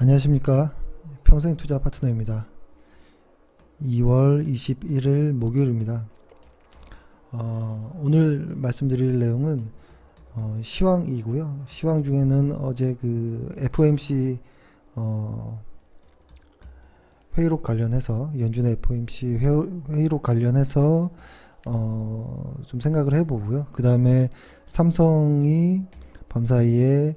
안녕하십니까. 평생투자 파트너입니다. 2월 21일 목요일입니다. 오늘 말씀드릴 내용은 시황이고요. 시황 중에는 어제 그 FOMC 회의록 관련해서 연준의 FOMC 회의록 관련해서 좀 생각을 해보고요. 그 다음에 삼성이 밤사이에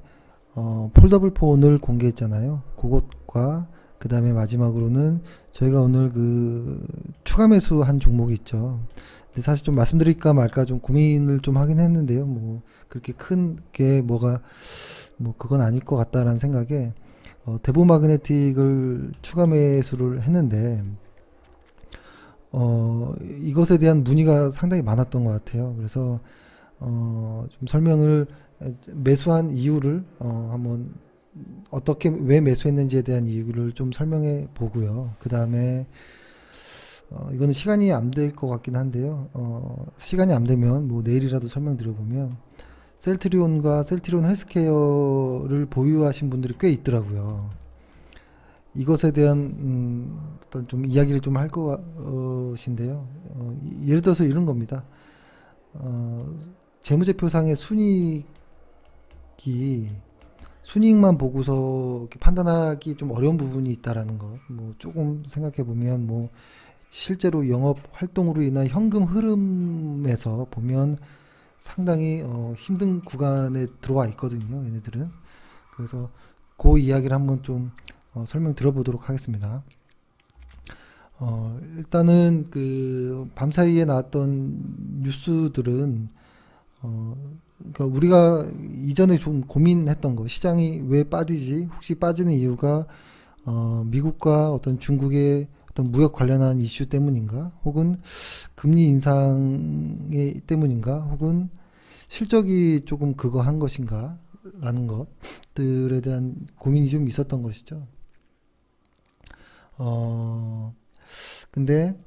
폴더블 폰을 공개했잖아요. 그것과 그 다음에 마지막으로는 저희가 오늘 그 추가 매수한 종목이 있죠. 근데 사실 좀 말씀드릴까 말까 좀 고민을 좀 하긴 했는데요. 뭐 그렇게 큰 게 뭐가 뭐 그건 아닐 것 같다라는 생각에 대보 마그네틱을 추가 매수를 했는데 이것에 대한 문의가 상당히 많았던 것 같아요. 그래서 좀 설명을 매수한 이유를 한번 어떻게 왜 매수했는지에 대한 이유를 좀 설명해 보고요. 그 다음에 이거는 시간이 안 될 것 같긴 한데요. 시간이 안 되면 뭐 내일이라도 설명드려 보면 셀트리온과 셀트리온 헬스케어를 보유하신 분들이 꽤 있더라고요. 이것에 대한 어떤 좀 이야기를 좀 할 것인데요. 예를 들어서 이런 겁니다. 재무제표상의 순이익만 보고서 이렇게 판단하기 좀 어려운 부분이 있다라는 것. 뭐 조금 생각해 보면 뭐 실제로 영업 활동으로 인한 현금 흐름에서 보면 상당히 힘든 구간에 들어와 있거든요. 얘네들은. 그래서 그 이야기를 한번 좀 설명 들어보도록 하겠습니다. 일단은 그 밤사이에 나왔던 뉴스들은 그러니까 우리가 이전에 좀 고민했던 거, 시장이 왜 빠지지? 혹시 빠지는 이유가 미국과 어떤 중국의 어떤 무역 관련한 이슈 때문인가? 혹은 금리 인상의 때문인가? 혹은 실적이 조금 그거 한 것인가? 라는 것들에 대한 고민이 좀 있었던 것이죠. 근데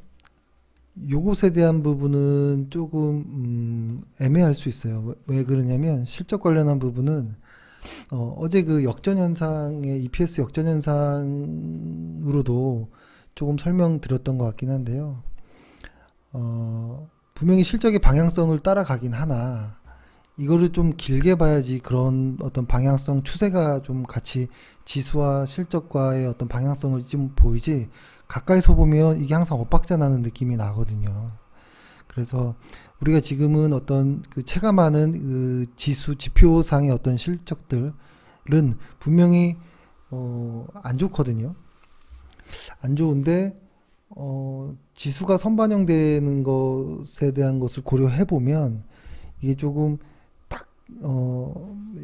요것에 대한 부분은 조금 애매할 수 있어요. 왜 그러냐면 실적 관련한 부분은 어제 그 역전현상의 EPS 역전현상으로도 조금 설명드렸던 것 같긴 한데요. 분명히 실적의 방향성을 따라가긴 하나 이거를 좀 길게 봐야지 그런 어떤 방향성 추세가 좀 같이 지수와 실적과의 어떤 방향성을 좀 보이지 가까이서 보면 이게 항상 엇박자 나는 느낌이 나거든요. 그래서 우리가 지금은 어떤 그 체감하는 그 지수 지표상의 어떤 실적들은 분명히 안 좋거든요. 안 좋은데 지수가 선반영되는 것에 대한 것을 고려해 보면 이게 조금 딱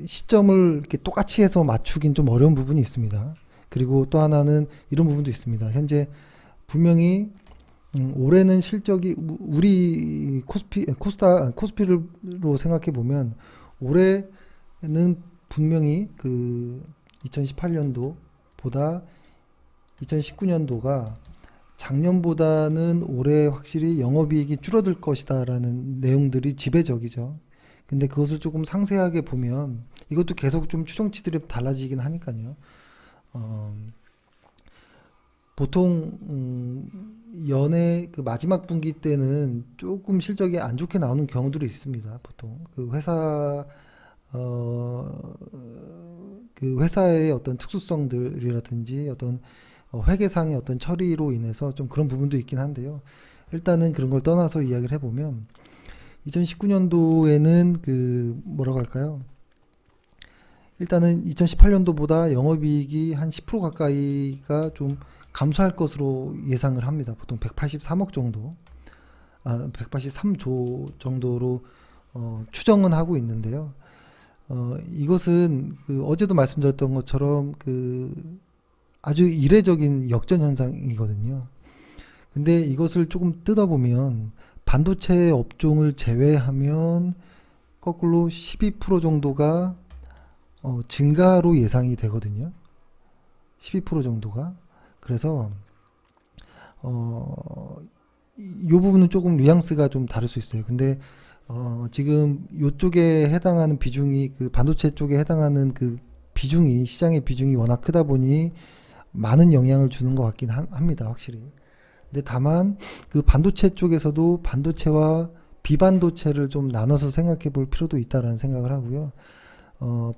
시점을 이렇게 똑같이 해서 맞추긴 좀 어려운 부분이 있습니다. 그리고 또 하나는 이런 부분도 있습니다. 현재 분명히 올해는 실적이 우리 코스피로 생각해 보면 올해는 분명히 그 2018년도보다 2019년도가 작년보다는 올해 확실히 영업이익이 줄어들 것이다라는 내용들이 지배적이죠. 근데 그것을 조금 상세하게 보면 이것도 계속 좀 추정치들이 달라지긴 하니까요. 보통 연애 그 마지막 분기 때는 조금 실적이 안 좋게 나오는 경우들이 있습니다. 보통 그 그 회사의 어떤 특수성들이라든지 어떤 회계상의 어떤 처리로 인해서 좀 그런 부분도 있긴 한데요. 일단은 그런 걸 떠나서 이야기를 해보면 2019년도에는 그 뭐라고 할까요? 일단은 2018년도보다 영업이익이 한 10% 가까이가 좀 감소할 것으로 예상을 합니다. 보통 183억 정도, 183조 정도로 추정은 하고 있는데요. 이것은 그 어제도 말씀드렸던 것처럼 그 아주 이례적인 역전 현상이거든요. 근데 이것을 조금 뜯어보면 반도체 업종을 제외하면 거꾸로 12% 정도가 증가로 예상이 되거든요. 12% 정도가. 그래서 이 부분은 조금 뉘앙스가 좀 다를 수 있어요. 근데 지금 요쪽에 해당하는 비중이 그 반도체 쪽에 해당하는 그 비중이 시장의 비중이 워낙 크다 보니 많은 영향을 주는 것 같긴 합니다, 확실히. 근데 다만 그 반도체 쪽에서도 반도체와 비반도체를 좀 나눠서 생각해 볼 필요도 있다라는 생각을 하고요.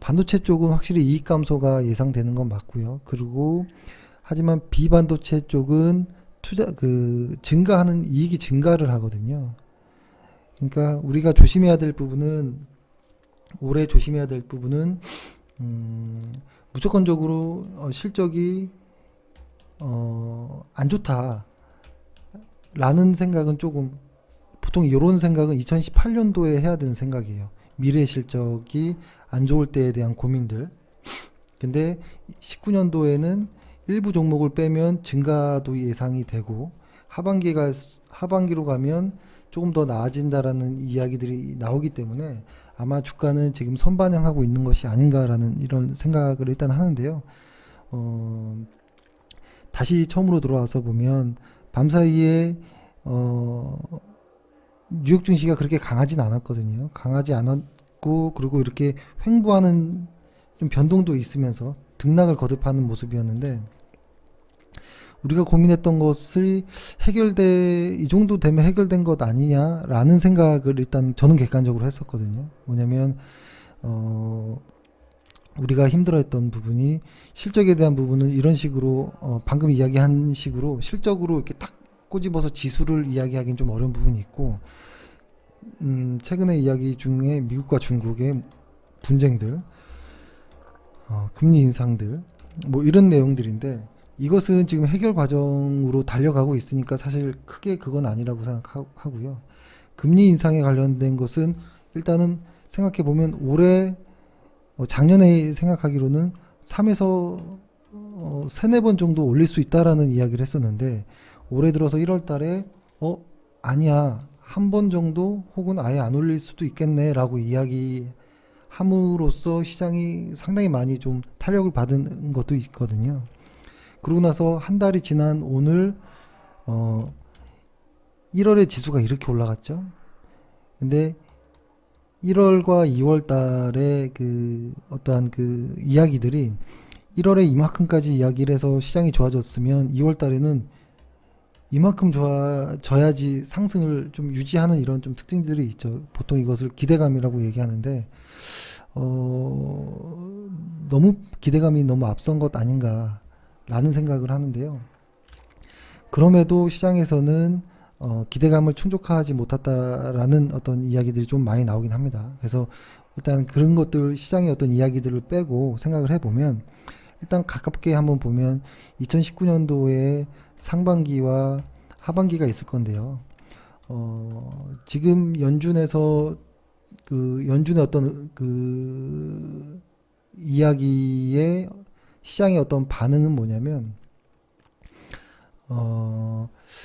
반도체 쪽은 확실히 이익 감소가 예상되는 건 맞고요. 그리고 하지만 비반도체 쪽은 증가하는 이익이 증가를 하거든요. 그러니까 우리가 조심해야 될 부분은 올해 조심해야 될 부분은 무조건적으로 실적이 안 좋다라는 생각은 조금 보통 이런 생각은 2018년도에 해야 되는 생각이에요. 미래 실적이 안 좋을 때에 대한 고민들. 근데 19년도에는 일부 종목을 빼면 증가도 예상이 되고 하반기로 가면 조금 더 나아진다라는 이야기들이 나오기 때문에 아마 주가는 지금 선반영하고 있는 것이 아닌가라는 이런 생각을 일단 하는데요. 다시 처음으로 돌아와서 보면 밤사이에 뉴욕 증시가 그렇게 강하진 않았거든요. 강하지 않았고 그리고 이렇게 횡보하는 좀 변동도 있으면서 등락을 거듭하는 모습이었는데 우리가 고민했던 것이 이 정도 되면 해결된 것 아니냐라는 생각을 일단 저는 객관적으로 했었거든요. 뭐냐면 우리가 힘들어했던 부분이 실적에 대한 부분은 이런 식으로 방금 이야기한 식으로 실적으로 이렇게 탁 꼬집어서 지수를 이야기하기는 좀 어려운 부분이 있고 최근의 이야기 중에 미국과 중국의 분쟁들, 금리 인상들 뭐 이런 내용들인데 이것은 지금 해결 과정으로 달려가고 있으니까 사실 크게 그건 아니라고 생각하고요. 금리 인상에 관련된 것은 일단은 생각해 보면 올해 작년에 생각하기로는 3에서 3, 4번 정도 올릴 수 있다라는 이야기를 했었는데 올해 들어서 1월 달에 아니야. 한 번 정도 혹은 아예 안 올릴 수도 있겠네 라고 이야기함으로써 시장이 상당히 많이 좀 탄력을 받은 것도 있거든요. 그러고 나서 한 달이 지난 오늘 1월에 지수가 이렇게 올라갔죠. 근데 1월과 2월 달에 어떠한 이야기들이 1월에 이만큼까지 이야기를 해서 시장이 좋아졌으면 2월 달에는 이만큼 좋아져야지 상승을 좀 유지하는 이런 좀 특징들이 있죠. 보통 이것을 기대감이라고 얘기하는데 너무 기대감이 너무 앞선 것 아닌가라는 생각을 하는데요. 그럼에도 시장에서는 기대감을 충족하지 못했다라는 어떤 이야기들이 좀 많이 나오긴 합니다. 그래서 일단 그런 것들 시장의 어떤 이야기들을 빼고 생각을 해보면 일단 가깝게 한번 보면 2019년도에 상반기와 하반기가 있을 건데요. 지금 연준에서 연준의 어떤 이야기에 시장의 어떤 반응은 뭐냐면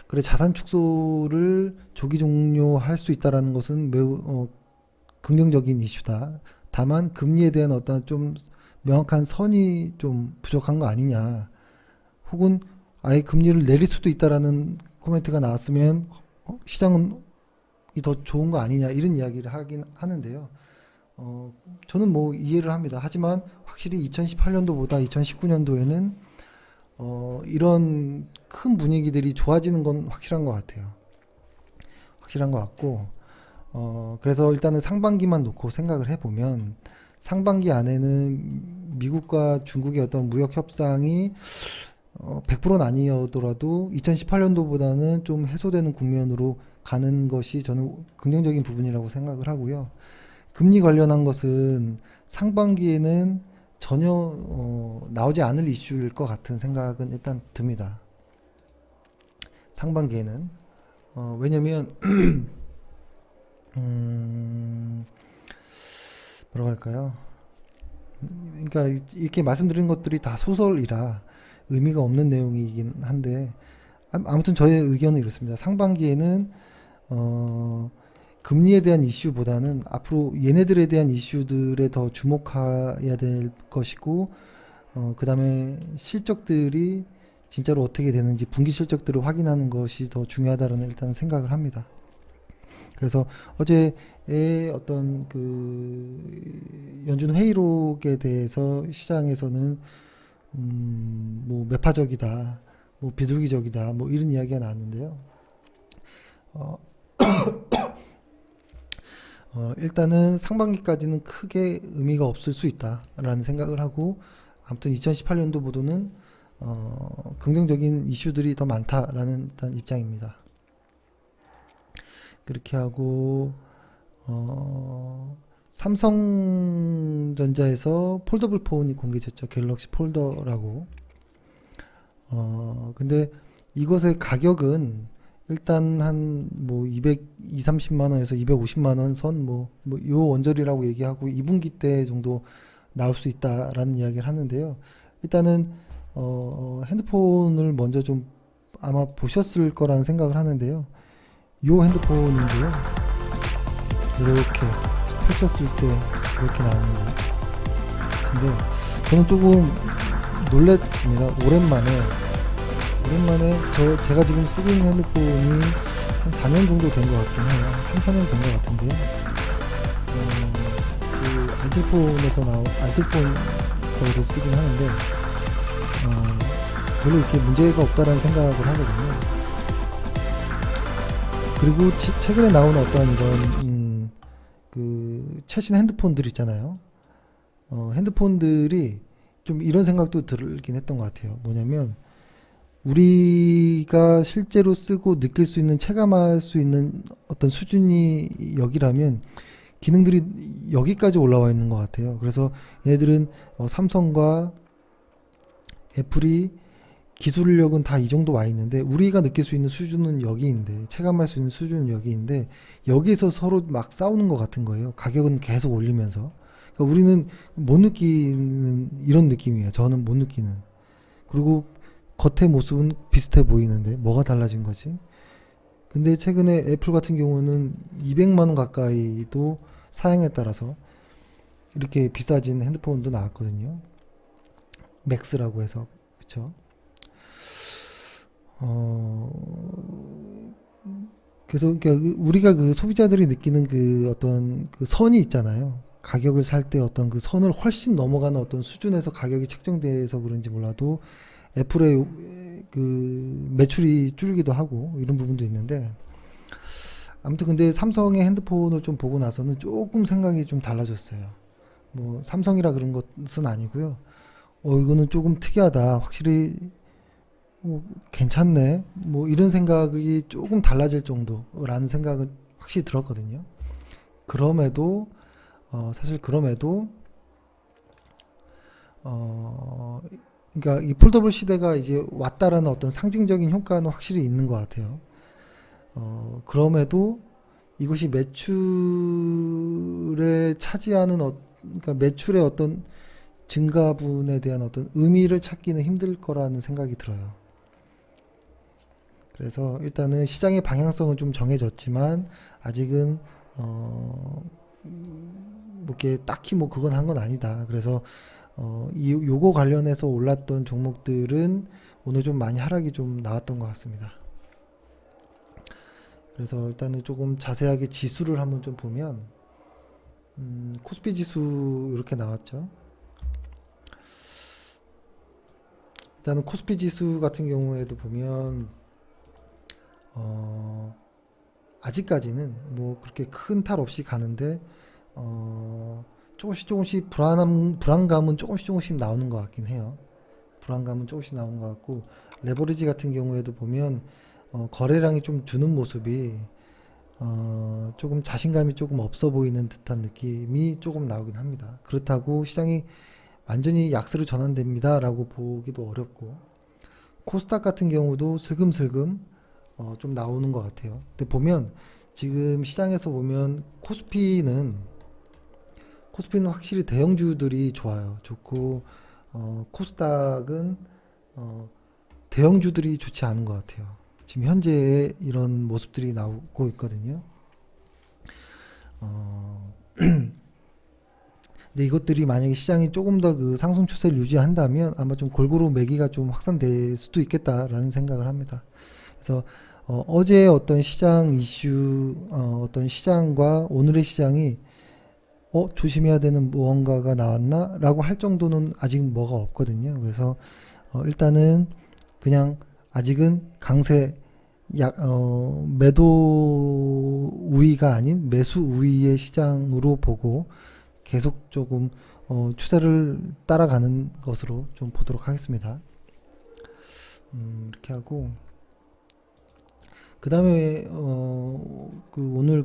그래 자산 축소를 조기 종료할 수 있다라는 것은 매우 긍정적인 이슈다. 다만 금리에 대한 어떤 좀 명확한 선이 좀 부족한 거 아니냐. 혹은 아예 금리를 내릴 수도 있다라는 코멘트가 나왔으면 시장은 더 좋은 거 아니냐 이런 이야기를 하긴 하는데요. 저는 뭐 이해를 합니다. 하지만 확실히 2018년도보다 2019년도에는 이런 큰 분위기들이 좋아지는 건 확실한 것 같아요. 확실한 것 같고 그래서 일단은 상반기만 놓고 생각을 해보면 상반기 안에는 미국과 중국의 어떤 무역 협상이 100%는 아니더라도 2018년도보다는 좀 해소되는 국면으로 가는 것이 저는 긍정적인 부분이라고 생각을 하고요. 금리 관련한 것은 상반기에는 전혀 나오지 않을 이슈일 것 같은 생각은 일단 듭니다. 상반기에는 왜냐면 뭐라고 할까요? 그러니까 이렇게 말씀드린 것들이 다 소설이라 의미가 없는 내용이긴 한데 아무튼 저의 의견은 이렇습니다. 상반기에는 금리에 대한 이슈보다는 앞으로 얘네들에 대한 이슈들에 더 주목해야 될 것이고 그 다음에 실적들이 진짜로 어떻게 되는지 분기 실적들을 확인하는 것이 더 중요하다는 일단 생각을 합니다. 그래서 어제의 어떤 그 연준 회의록에 대해서 시장에서는 뭐 매파적이다, 뭐 비둘기적이다, 뭐 이런 이야기가 나왔는데요. 어, 일단은 상반기까지는 크게 의미가 없을 수 있다라는 생각을 하고, 아무튼 2018년도 보도는 긍정적인 이슈들이 더 많다라는 일단 입장입니다. 그렇게 하고 삼성전자에서 폴더블 폰이 공개됐죠. 갤럭시 폴더라고. 근데 이것의 가격은 일단 한 뭐 230만 원에서 250만 원 선 요 언저리라고 얘기하고 2분기 때 정도 나올 수 있다라는 이야기를 하는데요. 일단은 핸드폰을 먼저 좀 아마 보셨을 거라는 생각을 하는데요. 요 핸드폰인데요. 이렇게 펼쳤을 때 이렇게 나오는 거예요. 근데 저는 조금 놀랬습니다. 오랜만에 제가 지금 쓰고 있는 핸드폰이 한 4년 정도 된 것 같긴 해요. 3, 4년 된 것 같은데요. 그 알뜰폰에서 나온 알뜰폰 거를 쓰긴 하는데 별로 이렇게 문제가 없다라는 생각을 하거든요. 그리고 최근에 나온 어떤 이런 그 최신 핸드폰들 있잖아요. 핸드폰들이 좀 이런 생각도 들긴 했던 것 같아요. 뭐냐면 우리가 실제로 쓰고 느낄 수 있는, 체감할 수 있는 어떤 수준이 여기라면 기능들이 여기까지 올라와 있는 것 같아요. 그래서 얘네들은 삼성과 애플이 기술력은 다 이 정도 와 있는데 우리가 느낄 수 있는 수준은 여기인데, 체감할 수 있는 수준은 여기인데 여기에서 서로 막 싸우는 것 같은 거예요. 가격은 계속 올리면서. 그러니까 우리는 못 느끼는 이런 느낌이에요. 저는 못 느끼는. 그리고 겉의 모습은 비슷해 보이는데 뭐가 달라진 거지? 근데 최근에 애플 같은 경우는 200만 원 가까이도 사양에 따라서 이렇게 비싸진 핸드폰도 나왔거든요. 맥스라고 해서. 그쵸? 그래서 그러니까 우리가 그 소비자들이 느끼는 그 어떤 그 선이 있잖아요. 가격을 살 때 어떤 그 선을 훨씬 넘어가는 어떤 수준에서 가격이 책정돼서 그런지 몰라도 애플의 그 매출이 줄기도 하고 이런 부분도 있는데, 아무튼 근데 삼성의 핸드폰을 좀 보고 나서는 조금 생각이 좀 달라졌어요. 뭐 삼성이라 그런 것은 아니고요. 이거는 조금 특이하다. 확실히 괜찮네. 뭐 이런 생각이 조금 달라질 정도라는 생각은 확실히 들었거든요. 그럼에도 사실 그럼에도 그러니까 이 폴더블 시대가 이제 왔다라는 어떤 상징적인 효과는 확실히 있는 것 같아요. 그럼에도 이것이 매출에 차지하는 그러니까 매출의 어떤 증가분에 대한 어떤 의미를 찾기는 힘들 거라는 생각이 들어요. 그래서 일단은 시장의 방향성은 좀 정해졌지만 아직은 뭐 이렇게 딱히 뭐 그건 한 건 아니다. 그래서 요거 관련해서 올랐던 종목들은 오늘 좀 많이 하락이 좀 나왔던 것 같습니다. 그래서 일단은 조금 자세하게 지수를 한번 좀 보면 코스피 지수 이렇게 나왔죠. 일단은 코스피 지수 같은 경우에도 보면 아직까지는 뭐 그렇게 큰 탈 없이 가는데 조금씩 불안감은 조금씩 나오는 것 같긴 해요. 불안감은 조금씩 나오는 것 같고, 레버리지 같은 경우에도 보면 거래량이 좀 주는 모습이 조금 자신감이 조금 없어 보이는 듯한 느낌이 조금 나오긴 합니다. 그렇다고 시장이 완전히 약세로 전환됩니다 라고 보기도 어렵고, 코스닥 같은 경우도 슬금슬금 좀 나오는 것 같아요. 근데 보면 지금 시장에서 보면 코스피는 확실히 대형주들이 좋고, 코스닥은 대형주들이 좋지 않은 것 같아요. 지금 현재 이런 모습들이 나오고 있거든요. 근데 이것들이 만약에 시장이 조금 더 그 상승 추세를 유지한다면 아마 좀 골고루 매기가 좀 확산될 수도 있겠다라는 생각을 합니다. 그래서 어제의 어떤 시장 이슈, 어떤 시장과 오늘의 시장이 조심해야 되는 무언가가 나왔나? 라고 할 정도는 아직 뭐가 없거든요. 그래서 일단은 그냥 아직은 매도 우위가 아닌 매수 우위의 시장으로 보고 계속 조금 추세를 따라가는 것으로 좀 보도록 하겠습니다. 이렇게 하고 그 다음에 오늘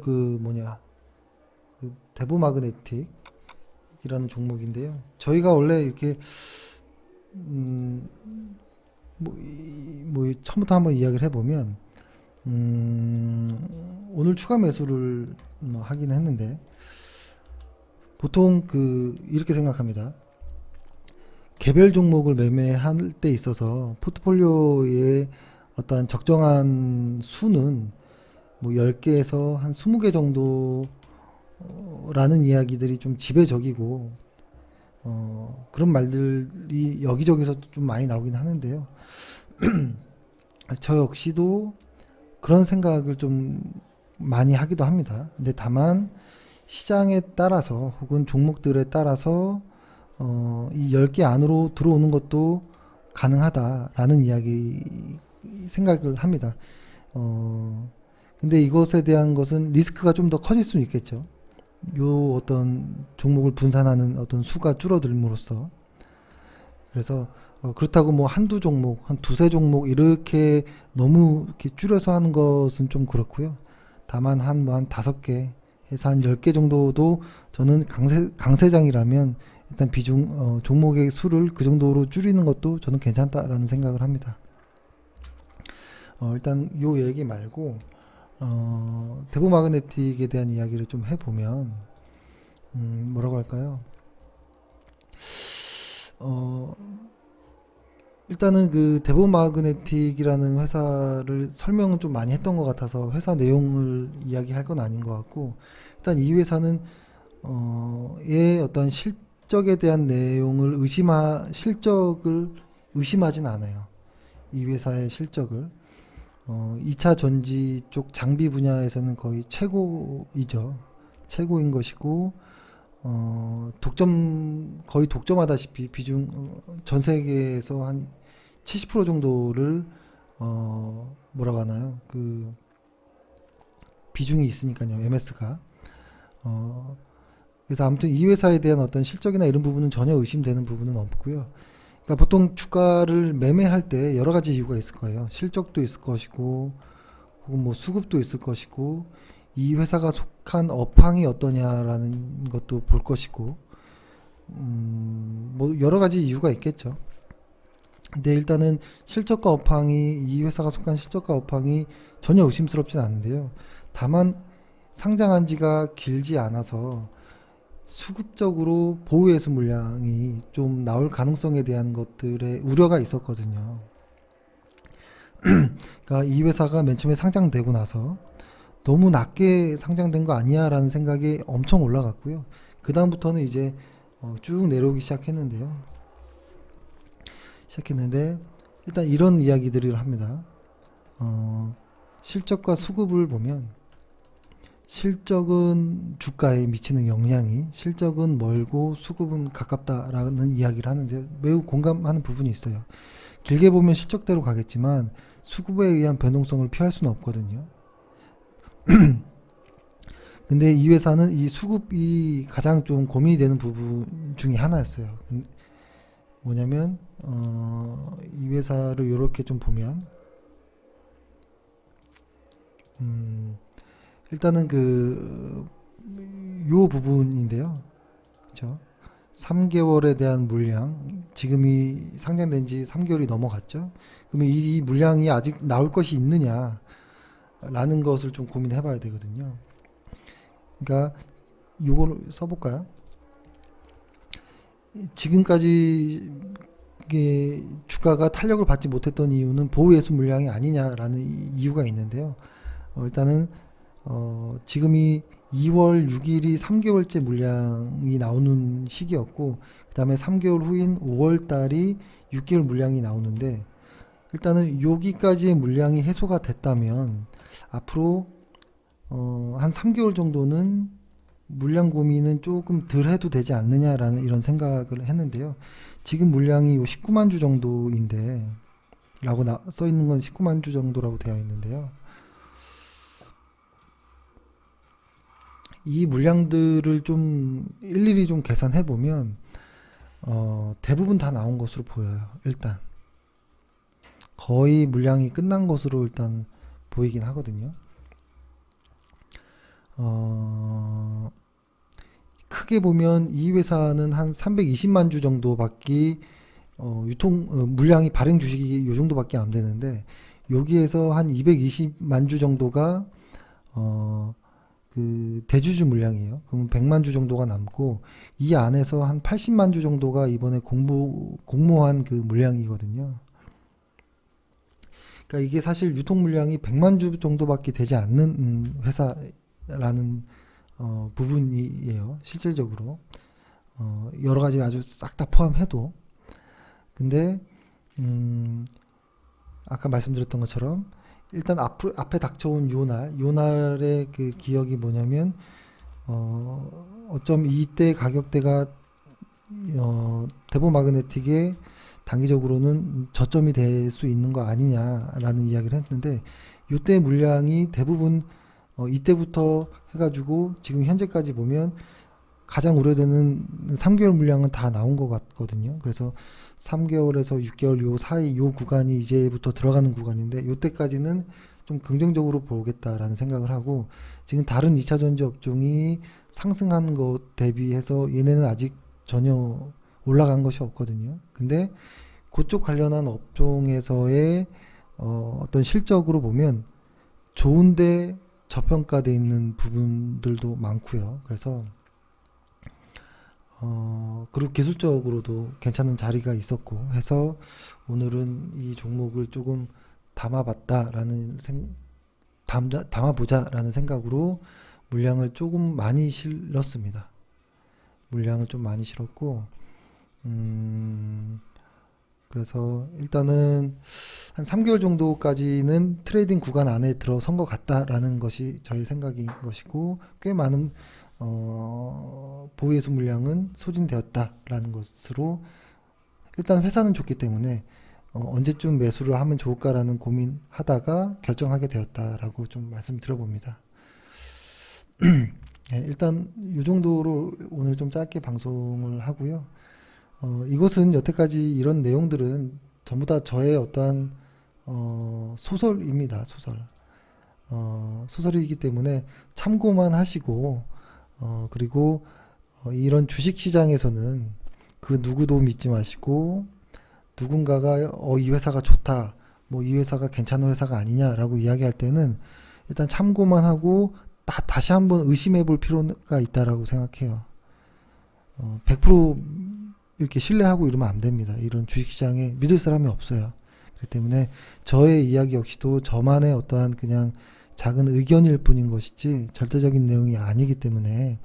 대보 마그네틱이라는 종목인데요. 저희가 원래 이렇게 처음부터 한번 이야기를 해보면 오늘 추가 매수를 하긴 했는데 보통 이렇게 생각합니다. 개별 종목을 매매할 때 있어서 포트폴리오의 어떠한 적정한 수는 10개에서 한 20개 정도라는 이야기들이 좀 지배적이고 그런 말들이 여기저기서 좀 많이 나오긴 하는데요. 저 역시도 그런 생각을 좀 많이 하기도 합니다. 근데 다만 시장에 따라서 혹은 종목들에 따라서 이 10개 안으로 들어오는 것도 가능하다라는 생각을 합니다. 근데 이것에 대한 것은 리스크가 좀 더 커질 수는 있겠죠. 요 어떤 종목을 분산하는 어떤 수가 줄어들므로써. 그래서 그렇다고 한두 종목, 한 두세 종목 이렇게 너무 이렇게 줄여서 하는 것은 좀 그렇고요. 다만 한 5개 해서 한 10개 정도도 저는 강세장이라면 일단 종목의 수를 그 정도로 줄이는 것도 저는 괜찮다라는 생각을 합니다. 일단 요 얘기 말고 대보 마그네틱에 대한 이야기를 좀 해보면 뭐라고 할까요? 일단은 대보 마그네틱이라는 회사를 설명은 좀 많이 했던 것 같아서 회사 내용을 이야기할 건 아닌 것 같고, 일단 이 회사는 의 어떤 실적에 대한 내용을 실적을 의심하진 않아요. 이 회사의 실적을 2차 전지 쪽 장비 분야에서는 거의 최고이죠. 최고인 것이고 거의 독점하다시피 전 세계에서 한 70% 정도를 뭐라고 하나요? 비중이 있으니까요. MS가. 그래서 아무튼 이 회사에 대한 어떤 실적이나 이런 부분은 전혀 의심되는 부분은 없고요. 그러니까 보통 주가를 매매할 때 여러 가지 이유가 있을 거예요. 실적도 있을 것이고, 혹은 수급도 있을 것이고, 이 회사가 속한 업황이 어떠냐라는 것도 볼 것이고, 여러 가지 이유가 있겠죠. 근데 일단은 이 회사가 속한 실적과 업황이 전혀 의심스럽진 않은데요. 다만 상장한 지가 길지 않아서 수급적으로 보호예수 물량이 좀 나올 가능성에 대한 것들의 우려가 있었거든요. 그러니까 이 회사가 맨 처음에 상장되고 나서 너무 낮게 상장된 거 아니야 라는 생각이 엄청 올라갔고요. 그 다음부터는 이제 쭉 내려오기 시작했는데 일단 이런 이야기들을 합니다. 실적과 수급을 보면 실적은 주가에 미치는 영향이 실적은 멀고 수급은 가깝다라는 이야기를 하는데 매우 공감하는 부분이 있어요. 길게 보면 실적대로 가겠지만 수급에 의한 변동성을 피할 수는 없거든요. 근데 이 회사는 이 수급이 가장 좀 고민이 되는 부분 중에 하나였어요. 뭐냐면 이 회사를 이렇게 좀 보면 일단은 요 부분인데요. 그렇죠? 3개월에 대한 물량, 지금이 상장된 지 3개월이 넘어갔죠. 그러면 이 물량이 아직 나올 것이 있느냐 라는 것을 좀 고민해 봐야 되거든요. 그러니까 요걸 써볼까요? 지금까지 이게 주가가 탄력을 받지 못했던 이유는 보호예수 물량이 아니냐라는 이유가 있는데요. 일단은 지금이 2월 6일이 3개월째 물량이 나오는 시기였고, 그 다음에 3개월 후인 5월 달이 6개월 물량이 나오는데, 일단은 여기까지의 물량이 해소가 됐다면 앞으로 한 3개월 정도는 물량 고민은 조금 덜 해도 되지 않느냐라는 이런 생각을 했는데요. 지금 물량이 요 19만 주 정도인데 라고 써 있는 건 19만 주 정도라고 되어 있는데요. 이 물량들을 좀 일일이 좀 계산해 보면 대부분 다 나온 것으로 보여요. 일단 거의 물량이 끝난 것으로 일단 보이긴 하거든요. 크게 보면 이 회사는 한 320만 주 정도밖에 물량이 발행 주식이 요 정도밖에 안 되는데 여기에서 한 220만 주 정도가 그 대주주 물량이에요. 그럼 100만 주 정도가 남고 이 안에서 한 80만 주 정도가 이번에 공모한 그 물량이거든요. 그러니까 이게 사실 유통 물량이 100만 주 정도밖에 되지 않는 회사라는 부분이에요. 실질적으로 여러 가지 아주 싹 다 포함해도. 근데 아까 말씀드렸던 것처럼 일단 앞에 닥쳐온 요날의 그 기억이 뭐냐면 어쩜 이때 가격대가 대보 마그네틱의 단기적으로는 저점이 될 수 있는 거 아니냐라는 이야기를 했는데 요때 물량이 대부분 이때부터 해가지고 지금 현재까지 보면 가장 우려되는 3개월 물량은 다 나온 것 같거든요. 그래서 3개월에서 6개월 요 사이 요 구간이 이제부터 들어가는 구간인데 요때까지는 좀 긍정적으로 보겠다라는 생각을 하고 지금 다른 2차 전지 업종이 상승한 것 대비해서 얘네는 아직 전혀 올라간 것이 없거든요. 근데 그쪽 관련한 업종에서의 어떤 실적으로 보면 좋은데 저평가되어 있는 부분들도 많고요. 그래서 그리고 기술적으로도 괜찮은 자리가 있었고 해서 오늘은 이 종목을 조금 담아보자라는 생각으로 물량을 조금 많이 실었습니다. 물량을 좀 많이 실었고 그래서 일단은 한 3개월 정도까지는 트레이딩 구간 안에 들어선 것 같다라는 것이 저희 생각인 것이고 꽤 많은 보유예수 물량은 소진되었다라는 것으로 일단 회사는 좋기 때문에 언제쯤 매수를 하면 좋을까라는 고민하다가 결정하게 되었다라고 좀 말씀드려봅니다. 네, 일단 이 정도로 오늘 좀 짧게 방송을 하고요. 이것은 여태까지 이런 내용들은 전부 다 저의 어떠한 소설입니다. 소설이기 때문에 참고만 하시고 그리고 이런 주식시장에서는 그 누구도 믿지 마시고 누군가가 이 회사가 좋다, 뭐 이 회사가 괜찮은 회사가 아니냐라고 이야기할 때는 일단 참고만 하고 다시 한번 의심해 볼 필요가 있다라고 생각해요. 100% 이렇게 신뢰하고 이러면 안 됩니다. 이런 주식시장에 믿을 사람이 없어요. 그렇기 때문에 저의 이야기 역시도 저만의 어떠한 그냥 작은 의견일 뿐인 것이지 절대적인 내용이 아니기 때문에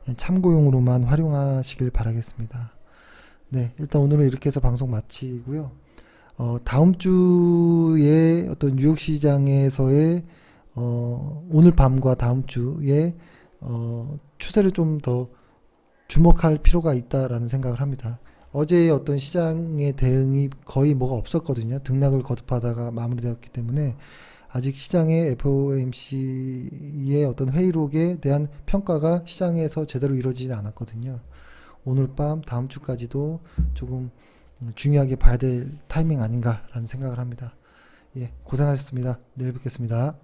그냥 참고용으로만 활용하시길 바라겠습니다. 네, 일단 오늘은 이렇게 해서 방송 마치고요. 다음 주에 어떤 뉴욕 시장에서의 오늘 밤과 다음 주에 추세를 좀 더 주목할 필요가 있다라는 생각을 합니다. 어제의 어떤 시장의 대응이 거의 뭐가 없었거든요. 등락을 거듭하다가 마무리되었기 때문에 아직 시장의 FOMC의 어떤 회의록에 대한 평가가 시장에서 제대로 이루어지지 않았거든요. 오늘 밤 다음 주까지도 조금 중요하게 봐야 될 타이밍 아닌가라는 생각을 합니다. 예, 고생하셨습니다. 내일 뵙겠습니다.